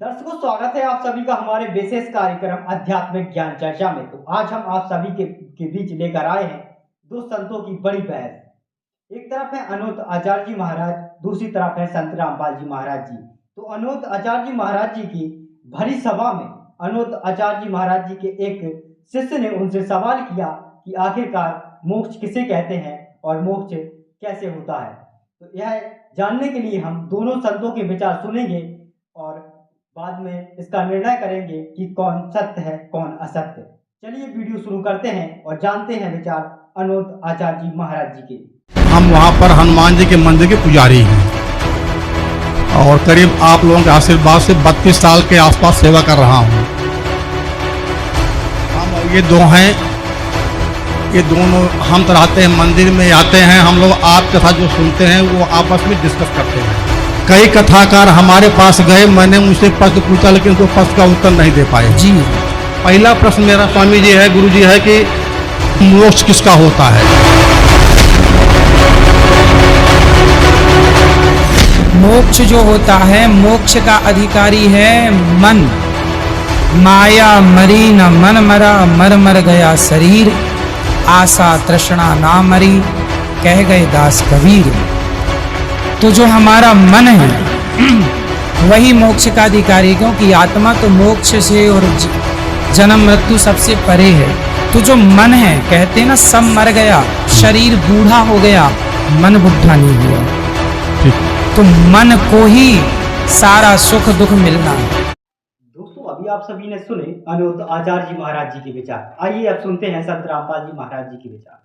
दर्शकों, स्वागत है आप सभी का हमारे विशेष कार्यक्रम आध्यात्मिक ज्ञान चर्चा में। तो आज हम आप सभी के बीच लेकर आए हैं दो संतों की बड़ी बहस। एक तरफ है अनोत आचार्य जी महाराज, दूसरी तरफ है संत रामपाल जी महाराज जी। तो अनोत आचार्य जी महाराज जी की भरी सभा में अनोत आचार्य जी महाराज जी के एक शिष्य ने उनसे सवाल किया कि आखिरकार मोक्ष किसे कहते हैं और मोक्ष कैसे होता है। तो यह जानने के लिए हम दोनों संतों के विचार सुनेंगे और बाद में इसका निर्णय करेंगे कि कौन सत्य है कौन असत्य। चलिए वीडियो शुरू करते हैं और जानते हैं विचार अनोत आचार्य जी महाराज जी के। हम वहाँ पर हनुमान जी के मंदिर के पुजारी हैं और करीब आप लोगों के आशीर्वाद से 32 साल के आसपास सेवा कर रहा हूँ। हम और ये दो हैं, ये दोनों हम तो रहते हैं मंदिर में आते हैं। हम लोग आपके साथ जो सुनते हैं वो आपस में डिस्कस करते हैं। कई कथाकार हमारे पास गए, मैंने उनसे प्रश्न पूछा लेकिन उनको प्रश्न का उत्तर नहीं दे पाए। जी, पहला प्रश्न मेरा स्वामी जी है, गुरु जी है कि मोक्ष किसका होता है। मोक्ष जो होता है, मोक्ष का अधिकारी है मन। माया मरी न मन मरा, मर मर गया शरीर। आशा तृष्णा ना मरी, कह गए दास कबीर। तो जो हमारा मन है वही मोक्ष का अधिकारी, क्योंकि आत्मा तो मोक्ष से और जन्म मृत्यु सबसे परे है। तो जो मन है, कहते हैं ना सब मर गया, शरीर बूढ़ा हो गया, मन बुढ़ा नहीं हुआ। तो मन को ही सारा सुख दुख मिलना है। दोस्तों, अभी आप सभी ने सुने अनोत आचार्य जी महाराज जी के विचार। आइए अब सुनते हैं संत रामपाल जी महाराज जी के विचार।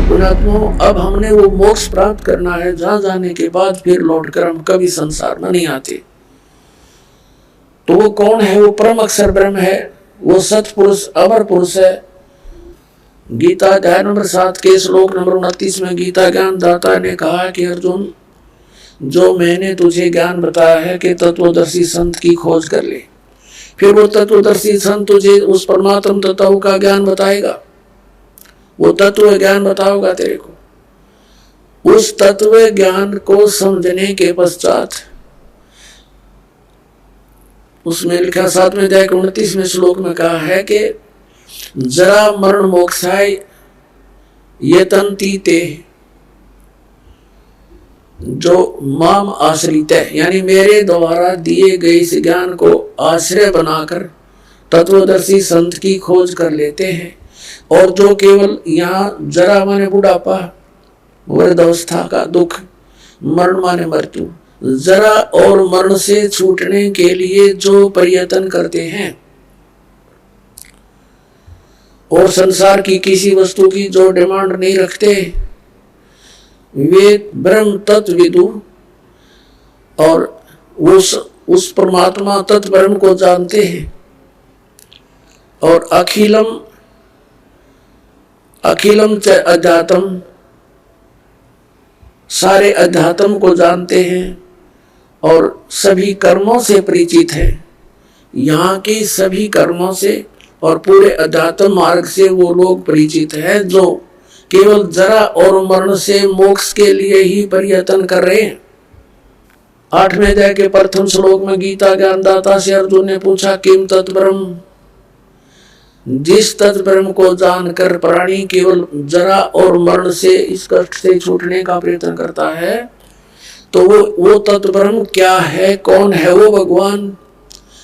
पुणात्माओं, अब हमने वो मोक्ष प्राप्त करना है जहां जाने के बाद फिर लौटकर हम कभी संसार में नहीं आते। तो वो कौन है? वो परम अक्षर ब्रह्म है, वो सतपुरुष अमर पुरुष है। गीता अध्याय नंबर 7 के श्लोक नंबर 29 में गीता ज्ञान दाता ने कहा कि अर्जुन, जो मैंने तुझे ज्ञान बताया है कि तत्वदर्शी संत की खोज कर ले, फिर वो तत्वदर्शी संत तुझे उस परमात्म तत्व का ज्ञान बताएगा। वो तत्व ज्ञान बताओगा तेरे को। उस तत्व ज्ञान को समझने के पश्चात उसमें लिखा 7वें अध्याय के 29वें श्लोक में कहा है कि जरा मरण मोक्षाय यतन्ति ते, जो माम आश्रित है, यानी मेरे द्वारा दिए गए इस ज्ञान को आश्रय बनाकर तत्वदर्शी संत की खोज कर लेते हैं। और जो केवल यहाँ जरा माने बुढ़ापा, वृद्धावस्था का दुख, मरण माने मृत्यु, जरा और मरण से छूटने के लिए जो प्रयत्न करते हैं और संसार की किसी वस्तु की जो डिमांड नहीं रखते, वे ब्रह्म तत्वविदु और उस परमात्मा तत्व ब्रह्म को जानते हैं। और अखिलम च अध्यात्म, सारे अध्यात्म को जानते हैं और सभी कर्मों से परिचित है। यहाँ के सभी कर्मों से और पूरे अध्यात्म मार्ग से वो लोग परिचित हैं जो केवल जरा और मरण से मोक्ष के लिए ही प्रयत्न कर रहे हैं। 8वें अध्याय के प्रथम श्लोक में गीता ज्ञानदाता से अर्जुन ने पूछा, किम तत्ब्रह्म, जिस तत्व ब्रह्म को जानकर प्राणी केवल जरा और मरण से इस कष्ट से छूटने का प्रयत्न करता है, तो वो तत्व ब्रह्म क्या है, कौन है वो भगवान?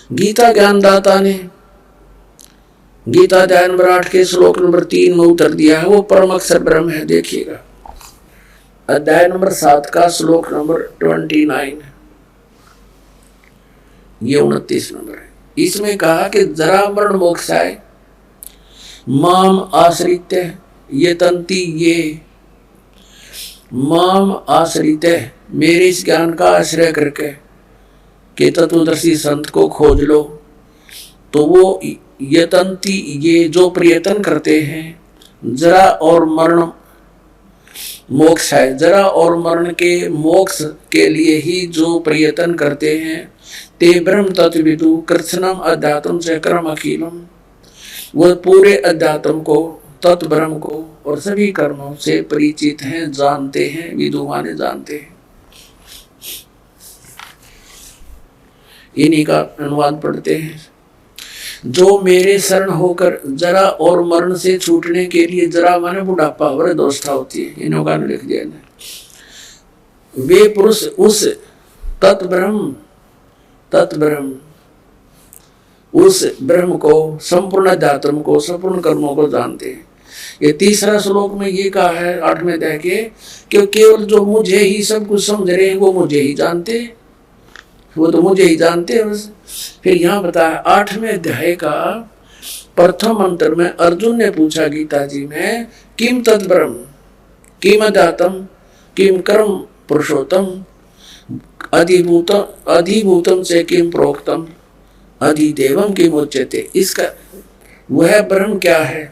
गीता ज्ञानदाता ने गीता अध्याय नंबर 8 के श्लोक नंबर 3 में उत्तर दिया है, वो परम अक्षर ब्रह्म है। देखिएगा अध्याय नंबर 7 का श्लोक नंबर 29, ये 29 नंबर है। इसमें कहा कि जरा मरण मोक्षाय माम आश्रित ये तंती, ये माम आश्रित, मेरे इस ज्ञान का आश्रय करके के तत्वदर्शी संत को खोज लो। तो वो ये तंती, ये जो प्रयत्न करते हैं, जरा और मरण मोक्ष है, जरा और मरण के मोक्ष के लिए ही जो प्रयत्न करते हैं, ते ब्रह्म तत्वविदु कृत्स्नम अध्यात्म चक्रम अखिलम, वह पूरे अध्यात्म को तत् ब्रह्म को और सभी कर्मों से परिचित हैं, जानते हैं, विद्वान जानते हैं। इन्हीं का अनुवाद पढ़ते हैं। जो मेरे शरण होकर जरा और मरण से छूटने के लिए, जरा माने बुढ़ापा वृद्धावस्था होती है, इन्हों का लिख दिया है। वे पुरुष उस तत्ब्रह्म उस ब्रह्म को, संपूर्ण अध्यात्म को, संपूर्ण कर्मों को जानते हैं। ये तीसरा श्लोक में ये कहा है 8वें अध्याय के, कि केवल जो मुझे ही सब कुछ समझ रहे हैं वो मुझे ही जानते हैं, वो तो मुझे ही जानते हैं बस। फिर यहाँ बताया 8वें अध्याय का प्रथम मंत्र में अर्जुन ने पूछा गीता जी में, किम तत् ब्रह्म, किम अध्यात्म, किम कर्म पुरुषोत्तम, अधिभूतम से किम प्रोक्तम, अधिदेवम किम उच्यते। इसका वह ब्रह्म क्या है,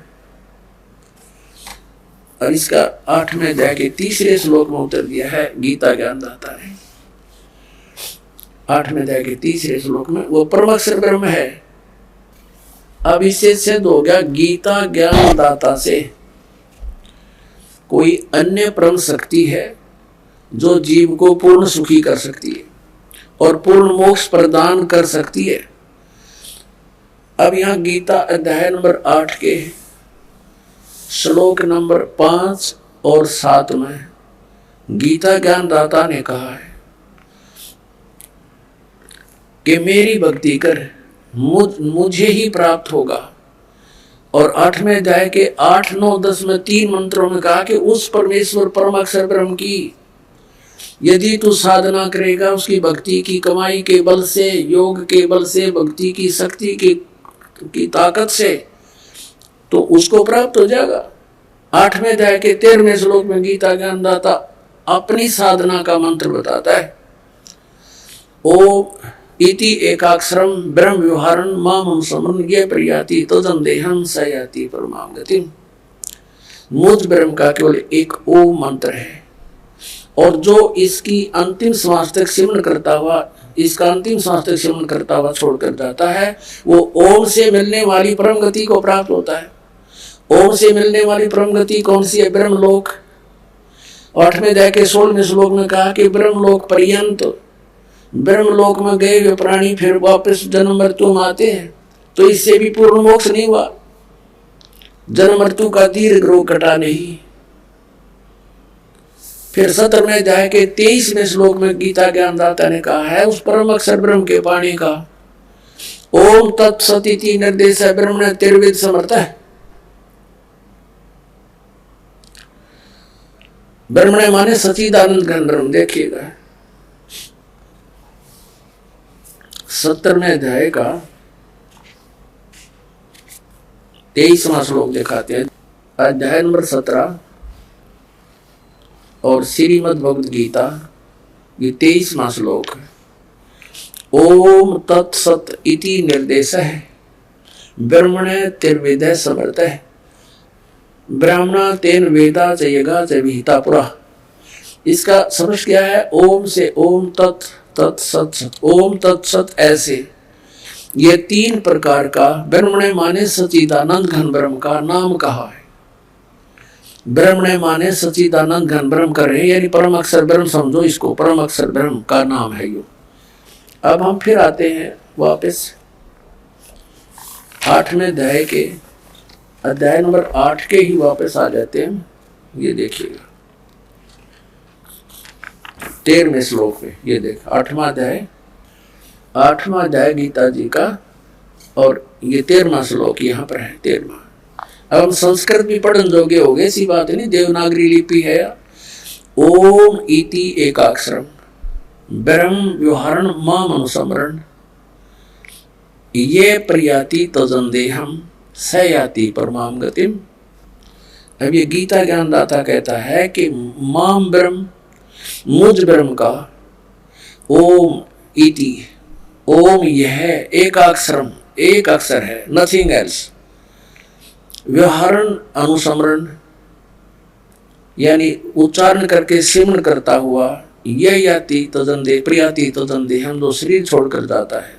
और इसका 8वें अध्याय के तीसरे श्लोक में उत्तर दिया है गीता ज्ञानदाता ने। 8वें अध्याय के तीसरे श्लोक में वो परमाक्षर ब्रह्म है। अब इससे सिद्ध हो गया गीता ज्ञानदाता से कोई अन्य परम शक्ति है जो जीव को पूर्ण सुखी कर सकती है और पूर्ण मोक्ष प्रदान कर सकती है। अब यहाँ गीता अध्याय नंबर 8 के श्लोक नंबर 5 और 7 में गीता ज्ञानदाता ने कहा है कि मेरी भक्ति कर, मुझे ही प्राप्त होगा। और 8वें अध्याय के 8, 9, 10 में 3 मंत्रों में कहा कि उस परमेश्वर परमाक्षर ब्रह्म की यदि तू साधना करेगा, उसकी भक्ति की कमाई के बल से, योग के बल से, भक्ति की शक्ति की ताकत से, तो उसको प्राप्त हो जाएगा। 8वें अध्याय के 13वें श्लोक में गीता ज्ञानदाता अपनी साधना का मंत्र बताता है। ओम इति एकाक्षरम ब्रह्म व्यवहारन माम समन ये प्रयाति तदंदेहम सयाति परमाम गतिम। मुझ ब्रह्म का केवल एक ओम मंत्र है, और जो इसकी अंतिम श्वास तक सिमरन करता हुआ, इसका अंतिम श्वास तक सिमरन करता हुआ छोड़कर जाता है, वो ओम से मिलने वाली परम गति को प्राप्त होता है। ओम से मिलने वाली परम गति कौन सी है? ब्रह्मलोक। 8वें अध्याय के 16वें श्लोक में कहा कि ब्रह्मलोक पर्यंत, ब्रह्मलोक में गए हुए प्राणी फिर वापस जन्म मृत्यु में आते हैं, तो इससे भी पूर्ण मोक्ष नहीं हुआ, जन्म मृत्यु का दीर्घ रोग कटा नहीं। फिर 17वें अध्याय के 23वें श्लोक में गीता ज्ञानदाता ने कहा है उस परम अक्षर ब्रह्म के पाणी का, ओम तत्सदिति निर्देश ब्रह्म ने तिर्विद समर्थ है। ब्रह्म ने माने सच्चिदानंद घन ब्रह्म। देखिएगा 17वें अध्याय का 23वां श्लोक दिखाते हैं। अध्याय नंबर 17 और श्रीमद् भगवद गीता ये 23वां श्लोक है। ओम तत्सत इति निर्देश है ब्रह्मणे तिर्वेद समर्थ है ब्राह्मणा तेन वेदा च यगा च विहिता पुरा। इसका समझ क्या है? ओम से ओम तत् तत्सत, ओम तत्सत, ऐसे ये 3 प्रकार का ब्रह्मणे माने सच्चिदानंद घन ब्रह्म का नाम कहा है। ब्रह्मणे माने सच्चिदानंद घन ब्रह्म कर रहे, यानी परम अक्षर ब्रह्म समझो इसको, परम अक्षर ब्रह्म का नाम है यो। अब हम फिर आते हैं वापस 8वें अध्याय के, अध्याय नंबर 8 के ही वापस आ जाते हैं। ये देखिएगा 13वें श्लोक में, ये देख 8वां अध्याय गीता जी का, और ये 13वां श्लोक यहाँ पर है 13वां। अब हम संस्कृत भी पढ़न जोगे हो गए, ऐसी बात नहीं, देवनागरी लिपि है। ओम इति एकाक्षरम ब्रह्म व्यवहारण माम अनुसमरण ये प्रयाति तजंदेहम सयाति परमाम गतिम। अब ये गीता ज्ञानदाता कहता है कि माम ब्रह्म, मुझ ब्रह्म का, ओम इति, ओम यह एकाक्षरम, एक अक्षर है, नथिंग एल्स, व्यवहारण अनुसमरण यानी उच्चारण करके सिमरण करता हुआ, यह याति तदंदे प्रियाति तदंदे हम जो शरीर छोड़कर जाता है,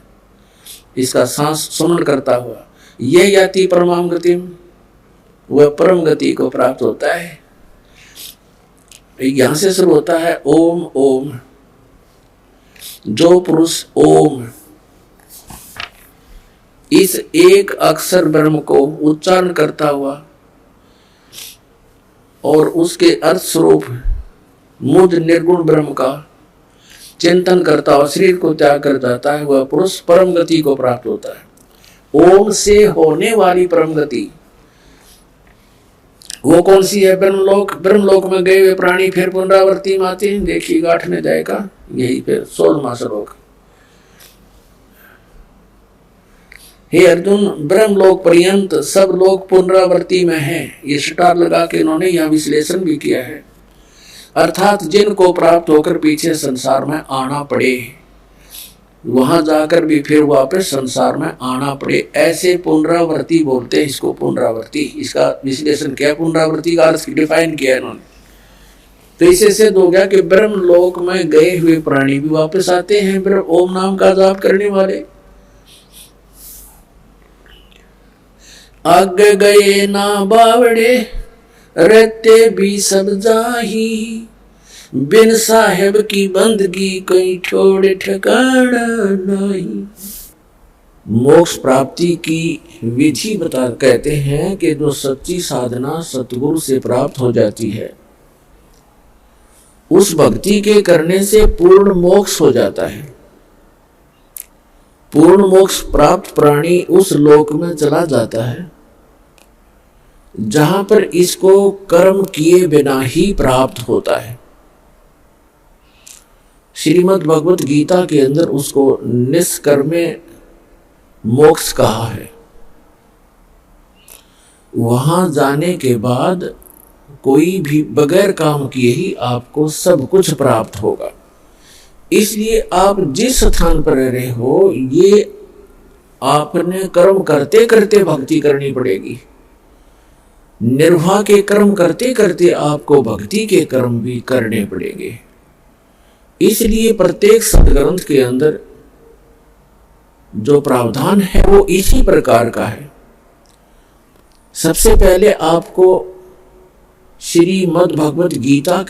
इसका सांस सुमरण करता हुआ, यह याति परमाम गतिम, वह परम गति को प्राप्त होता है। यहां से शुरू होता है ओम ओम। जो पुरुष ओम इस एक अक्षर ब्रह्म को उच्चारण करता हुआ और उसके अर्थ स्वरूप मुझ निर्गुण ब्रह्म का चिंतन करता हुआ शरीर को त्याग कर जाता है, वह पुरुष परम गति को प्राप्त होता है। ओम से होने वाली परम गति वो कौन सी है? ब्रह्मलोक। ब्रह्मलोक में गए हुए प्राणी फिर पुनरावृत्ति में आते हैं, देखिएगा 8 जाएगा, यही फिर 16वां श्लोक। हे अर्जुन, ब्रह्मलोक पर्यंत सब लोग पुनरावृत्ति में हैं। ये स्टार लगा के इन्होंने यह विश्लेषण भी किया है। अर्थात जिनको प्राप्त होकर पीछे संसार में आना पड़े, वहां जाकर भी फिर वापस संसार में आना पड़े, ऐसे पुनरावृत्ति बोलते हैं इसको। पुनरावृत्ति, इसका विश्लेषण क्या है? पुनरावृत्ति का अर्थ डिफाइन किया इन्होंने। तो इसे सिद्ध हो गया कि ब्रह्मलोक में गए हुए प्राणी भी वापस आते हैं ब्रह्म ओम नाम का जाप करने वाले। आगे गए ना बावड़े, रहते भी सब जाही, बिन साहेब की बंदगी कोई छोड़ ठिकाना नहीं। मोक्ष प्राप्ति की विधि बता कहते हैं कि जो सच्ची साधना सतगुरु से प्राप्त हो जाती है, उस भक्ति के करने से पूर्ण मोक्ष हो जाता है। पूर्ण मोक्ष प्राप्त प्राणी उस लोक में चला जाता है जहां पर इसको कर्म किए बिना ही प्राप्त होता है। श्रीमद् भगवत गीता के अंदर उसको निष्कर्मे मोक्ष कहा है। वहां जाने के बाद कोई भी बगैर काम किए ही आपको सब कुछ प्राप्त होगा। इसलिए आप जिस स्थान पर रह रहे हो, ये आपने कर्म करते करते भक्ति करनी पड़ेगी। निर्वाह के कर्म करते करते आपको भक्ति के कर्म भी करने पड़ेंगे। इसलिए प्रत्येक सदग्रंथ के अंदर जो प्रावधान है वो इसी प्रकार का है। सबसे पहले आपको श्रीमद् भगवत गीता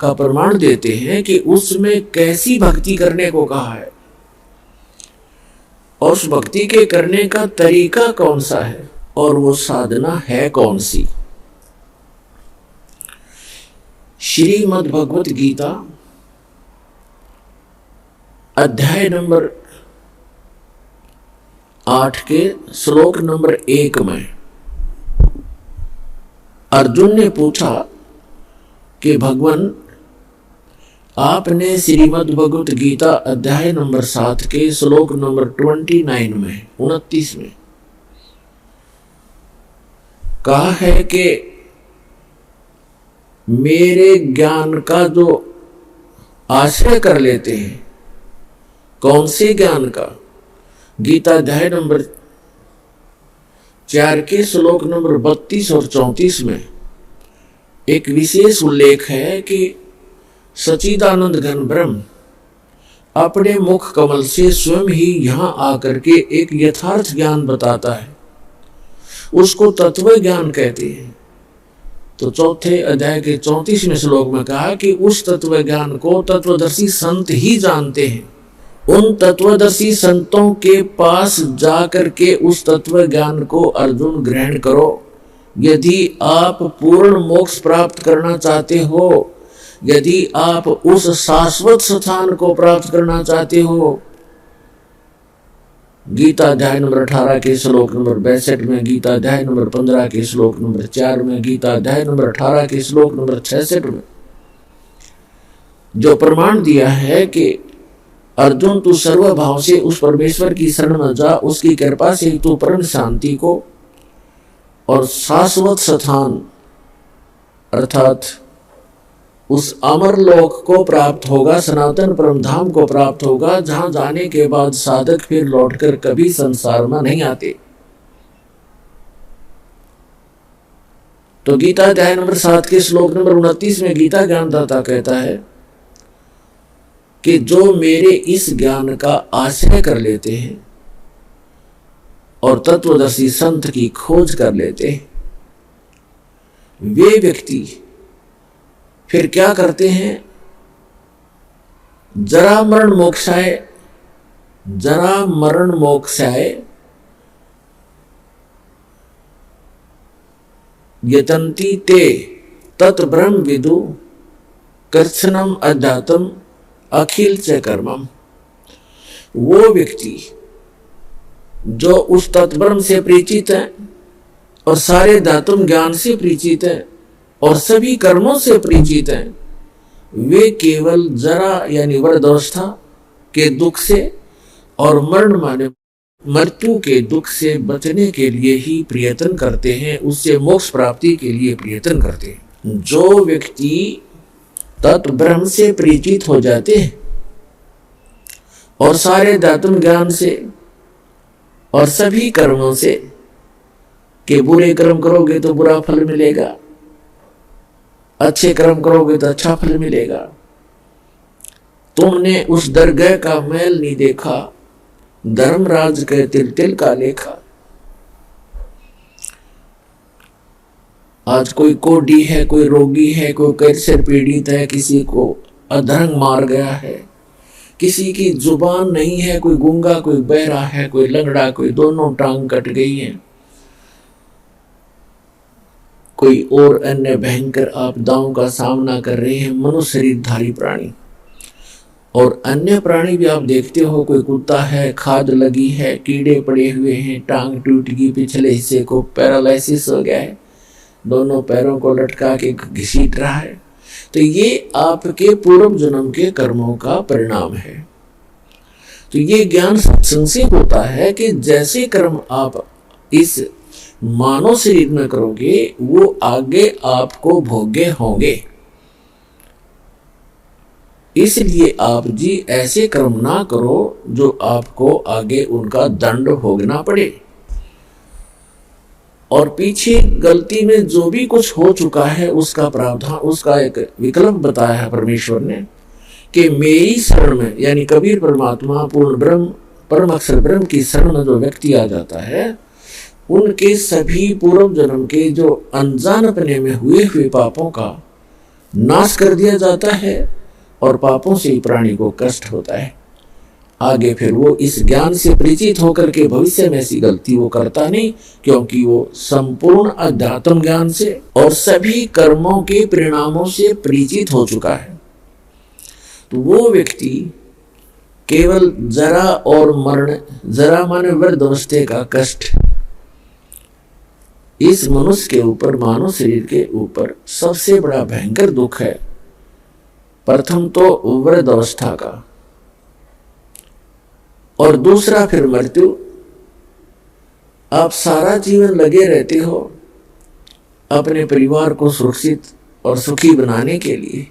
का प्रमाण देते हैं कि उसमें कैसी भक्ति करने को कहा है और उस भक्ति के करने का तरीका कौन सा है और वो साधना है कौन सी। श्रीमद् भगवत गीता अध्याय नंबर 8 के श्लोक नंबर 1 में अर्जुन ने पूछा कि भगवान, आपने श्रीमद् भगवत गीता अध्याय नंबर 7 के श्लोक नंबर 29 में कहा है कि मेरे ज्ञान का जो आश्रय कर लेते हैं, कौन से ज्ञान का? गीता अध्याय नंबर 4 के श्लोक नंबर 32 और 34 में एक विशेष उल्लेख है कि सच्चिदानंद घन ब्रह्म अपने मुख कमल से स्वयं ही यहां आकर के एक यथार्थ ज्ञान बताता है, उसको तत्व ज्ञान कहते हैं। तो चौथे अध्याय के 34वें श्लोक में कहा कि उस तत्व ज्ञान को तत्वदर्शी संत ही जानते हैं। उन तत्वदर्शी संतों के पास जाकर के उस तत्व ज्ञान को अर्जुन ग्रहण करो। यदि आप पूर्ण मोक्ष प्राप्त करना चाहते हो, यदि आप उस शाश्वत स्थान को प्राप्त करना चाहते हो, गीता अध्याय नंबर 18 के श्लोक नंबर 62 में, गीता अध्याय नंबर 15 के श्लोक नंबर 4 में, गीता अध्याय नंबर 18 के श्लोक नंबर 66 में जो प्रमाण दिया है कि अर्जुन, तू सर्वभाव से उस परमेश्वर की शरण में जा, उसकी कृपा से तू परम शांति को और शाश्वत स्थान अर्थात उस अमर लोक को प्राप्त होगा, सनातन परम धाम को प्राप्त होगा, जहां जाने के बाद साधक फिर लौटकर कभी संसार में नहीं आते। तो गीता अध्याय नंबर 7 के श्लोक नंबर 29 में गीता ज्ञानदाता कहता है कि जो मेरे इस ज्ञान का आश्रय कर लेते हैं और तत्वदर्शी संत की खोज कर लेते हैं, वे व्यक्ति फिर क्या करते हैं? जरा मरण मोक्षाय यतन्ति ते तत् ब्रह्म विदु कर्षणम अध्यात्म अखिल च कर्मम। वो व्यक्ति जो उस तत्ब्रह्म से परिचित है और सारे धातुम ज्ञान से परिचित है और सभी कर्मों से परिचित है, वे केवल जरा यानी वृद्धावस्था के दुख से और मरण माने मृत्यु के दुख से बचने के लिए ही प्रयत्न करते हैं, उससे मोक्ष प्राप्ति के लिए प्रयत्न करते हैं। जो व्यक्ति तत्ब्रह्म से परिचित हो जाते हैं और सारे धातुम ज्ञान से और सभी कर्मों से, कि बुरे कर्म करोगे तो बुरा फल मिलेगा, अच्छे कर्म करोगे तो अच्छा फल मिलेगा, तुमने उस दरगाह का मैल नहीं देखा, धर्मराज के तिल तिल का लेखा। आज कोई कोढ़ी है, कोई रोगी है, कोई कैंसर पीड़ित है, किसी को अधरंग मार गया है, किसी की जुबान नहीं है, कोई गूंगा, कोई बहरा है, कोई लंगड़ा, कोई दोनों टांग कट गई है, कोई और अन्य भयंकर आपदाओं का सामना कर रहे हैं मनुष्य शरीरधारी प्राणी। और अन्य प्राणी भी आप देखते हो, कोई कुत्ता है, खाद लगी है, कीड़े पड़े हुए हैं, टांग टूट गई, पिछले हिस्से को पैरालिसिस हो गया है, दोनों पैरों को लटका के घसीट रहा है। तो ये आपके पूर्व जन्म के कर्मों का परिणाम है। तो ये ज्ञान सत्संग से होता है कि जैसे कर्म आप इस मानव शरीर में करोगे वो आगे आपको भोग्य होंगे। इसलिए आप जी ऐसे कर्म ना करो जो आपको आगे उनका दंड भोगना पड़े। और पीछे गलती में जो भी कुछ हो चुका है उसका प्रावधान, उसका एक विकल्प बताया है परमेश्वर ने कि मेरी शरण में, यानी कबीर परमात्मा पूर्ण ब्रह्म परम अक्षर ब्रह्म की शरण में जो व्यक्ति आ जाता है उनके सभी पूर्व जन्म के जो अनजानपने में हुए पापों का नाश कर दिया जाता है और पापों से ही प्राणी को कष्ट होता है। आगे फिर वो इस ज्ञान से परिचित होकर के भविष्य में ऐसी गलती वो करता नहीं, क्योंकि वो संपूर्ण अध्यात्म ज्ञान से और सभी कर्मों के परिणामों से परिचित हो चुका है। तो वो व्यक्ति केवल जरा और मरण, जरा माने वृद्धावस्था का कष्ट इस मनुष्य के ऊपर, मानव शरीर के ऊपर सबसे बड़ा भयंकर दुख है। प्रथम तो वृद्धावस्था का और दूसरा फिर मृत्यु। आप सारा जीवन लगे रहते हो अपने परिवार को सुरक्षित और सुखी बनाने के लिए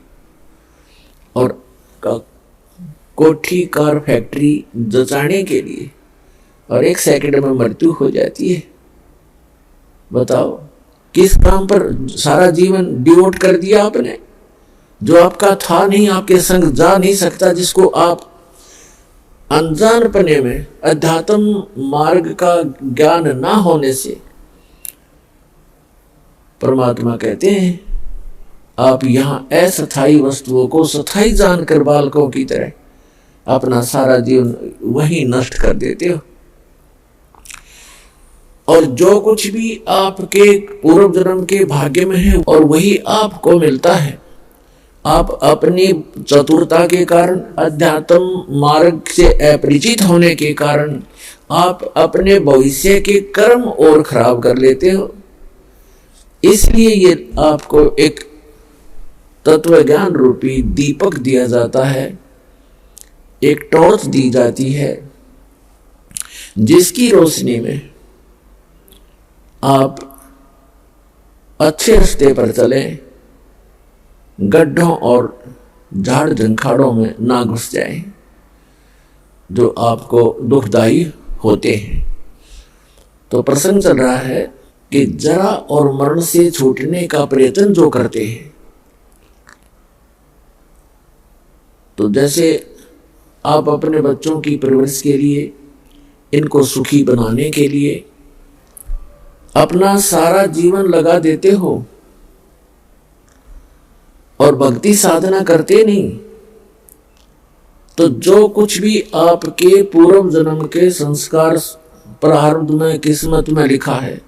और कोठी कार फैक्ट्री जचाने के लिए, और एक सेकंड में मृत्यु हो जाती है। बताओ किस काम पर सारा जीवन डिवोट कर दिया आपने, जो आपका था नहीं, आपके संग जा नहीं सकता, जिसको आप अनजानपने में अध्यात्म मार्ग का ज्ञान ना होने से परमात्मा कहते हैं आप यहां अस्थायी वस्तुओं को स्थायी जानकर बालकों की तरह अपना सारा जीवन वही नष्ट कर देते हो। और जो कुछ भी आपके पूर्व जन्म के भाग्य में है और वही आपको मिलता है। आप अपनी चतुरता के कारण, अध्यात्म मार्ग से अपरिचित होने के कारण आप अपने भविष्य के कर्म और खराब कर लेते हो। इसलिए ये आपको एक तत्व ज्ञान रूपी दीपक दिया जाता है, एक टॉर्च दी जाती है, जिसकी रोशनी में आप अच्छे रास्ते पर चलें, गड्ढों और झाड़ झंखाड़ों में ना घुस जाएं, जो आपको दुखदायी होते हैं। तो प्रसंग चल रहा है कि जरा और मरण से छूटने का प्रयत्न जो करते हैं, तो जैसे आप अपने बच्चों की परवरिश के लिए, इनको सुखी बनाने के लिए अपना सारा जीवन लगा देते हो, और भक्ति साधना करते नहीं, तो जो कुछ भी आपके पूर्व जन्म के संस्कार प्रारब्ध में किस्मत में लिखा है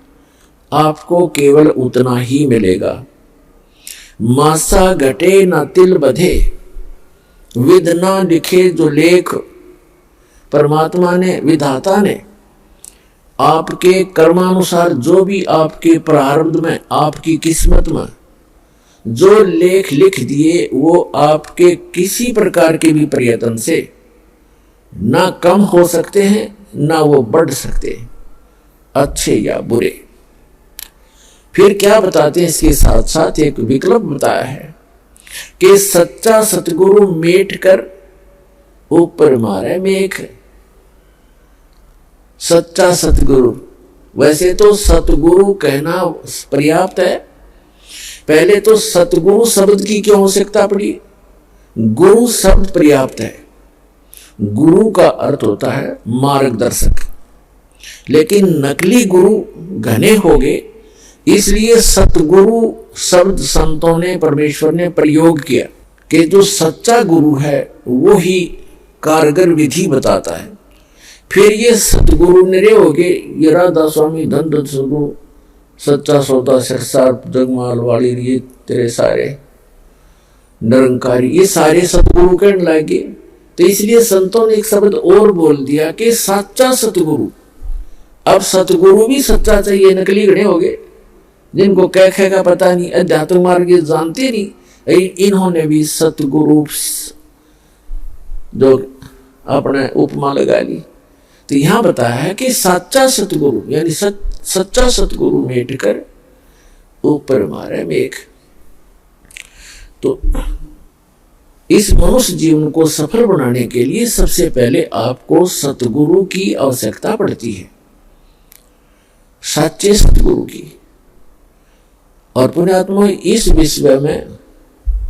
आपको केवल उतना ही मिलेगा। मासा घटे ना तिल बधे, विध ना लिखे जो लेख परमात्मा ने, विधाता ने आपके कर्मानुसार जो भी आपके प्रारब्ध में, आपकी किस्मत में जो लेख लिख दिए, वो आपके किसी प्रकार के भी प्रयत्न से ना कम हो सकते हैं ना वो बढ़ सकते हैं, अच्छे या बुरे। फिर क्या बताते हैं, इसके साथ साथ एक विकल्प बताया है कि सच्चा सतगुरु मेट कर ऊपर मारे मेघ। सच्चा सतगुरु, वैसे तो सतगुरु कहना पर्याप्त है, पहले तो सतगुरु शब्द की क्यों आवश्यकता पड़ी? गुरु शब्द पर्याप्त है। गुरु का अर्थ होता है मार्गदर्शक, लेकिन नकली गुरु घने हो गए, इसलिए सतगुरु शब्द संतों ने, परमेश्वर ने प्रयोग किया कि जो सच्चा गुरु है वो ही कारगर विधि बताता है। फिर ये सतगुरु निरे हो गए, ये राधा स्वामी, धन धन सतगुरु, सच्चा सौदा, सिरसार, जगमाल वाली, ये तेरे सारे निरंकारी, ये सारे सतगुरु कहने लगे। तो इसलिए संतों ने एक शब्द और बोल दिया कि सच्चा सतगुरु। अब सतगुरु भी सच्चा चाहिए, नकली घने हो गए, जिनको कह का पता नहीं, अध्यात्म मार्ग जानते नहीं, इन्होंने भी सतगुरु जो अपने उपमा लगा ली। तो यहां बताया है कि सच्चा सतगुरु यानी सच्चा सतगुरु मेट कर ऊपर मारे मेघ। तो इस मनुष्य जीवन को सफल बनाने के लिए सबसे पहले आपको सतगुरु की आवश्यकता पड़ती है, सच्चे सतगुरु की। और पुण्यात्मा, इस विश्व में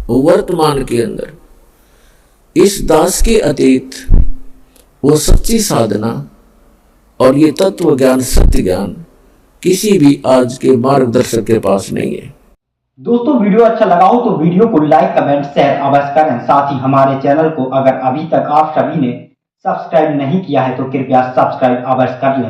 वर्तमान के अंदर इस दास के अतीत वो सच्ची साधना और ये तत्व ज्ञान, सत्य ज्ञान किसी भी आज के मार्गदर्शक के पास नहीं है। दोस्तों, वीडियो अच्छा लगा हो तो वीडियो को लाइक, कमेंट, शेयर अवश्य करें। साथ ही हमारे चैनल को अगर अभी तक आप सभी ने सब्सक्राइब नहीं किया है तो कृपया सब्सक्राइब अवश्य कर लें।